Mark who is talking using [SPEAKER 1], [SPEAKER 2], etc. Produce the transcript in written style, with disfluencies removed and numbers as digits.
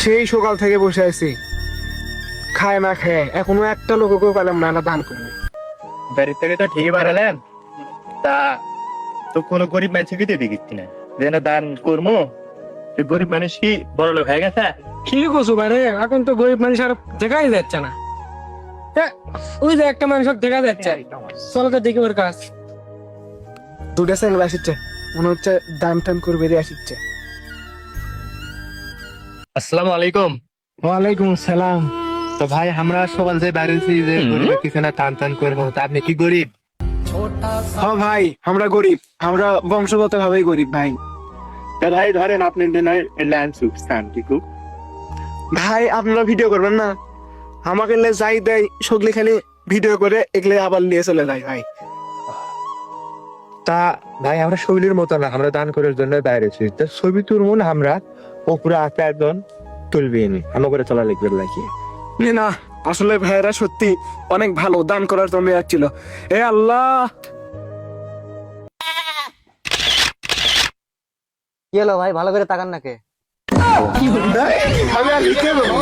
[SPEAKER 1] সেই সকাল থেকে বসে আছি, খায় না খেয়ে এখনো একটা লোককেও পেলাম না না দান করবে।
[SPEAKER 2] বাড়ির থেকে তো ঠিকই বাড়ালেন, তা তো কোনো গরিব মানুষকে দিয়ে দিচ্ছি না যে না দান করবো। গরিব মানুষ কি বড় লোক হয়ে গেছে?
[SPEAKER 1] কি করছো ভাই রে, এখন তো গরিব মানুষ আর দেখাই যাচ্ছে না। ওই যে একটা মানুষ দেখা যাচ্ছে, চলো তো দেখি ওর কাজ। দুটা স্যাংলা আসছে, মনে হচ্ছে দান টান করবে রে আসছে।
[SPEAKER 2] আসসালামু আলাইকুম।
[SPEAKER 1] ওয়ালাইকুম সালাম।
[SPEAKER 2] তো ভাই আমরা সকাল থেকে বাইরেছি যে গরিবের কিছু না টান টান করবো, তা আপনি কি গরিব?
[SPEAKER 1] হ্যাঁ ভাই, আমরা গরিব, আমরা বংশগত ভাবেই গরিব ভাই।
[SPEAKER 2] ভাই ধরেন আপনি ল্যান্ড সুবস্টান ঠিক।
[SPEAKER 1] ভাই আপনারা ভিডিও করবেন না, আমাকে যাই দেয় সগলি খালি ভিডিও করে এগুলো আবার নিয়ে চলে যায় ভাই।
[SPEAKER 2] তা ভাই আমরা শৈলীর মতো না, আমরা দান করার জন্য বাইরেছি, তা ছবি তুলবো না আমরা, ওপরে আপনি একজন তুলবি নি আমার করে চলা লিখবে লাগি
[SPEAKER 1] না আসলে ভাইরা সত্যি অনেক ভালো, দান করার জন্য যাচ্ছিল। এ আল্লাহ,
[SPEAKER 3] কি হলো ভাই, ভালো করে তাকান নাকে?
[SPEAKER 1] আমি আর লিখে দেবো।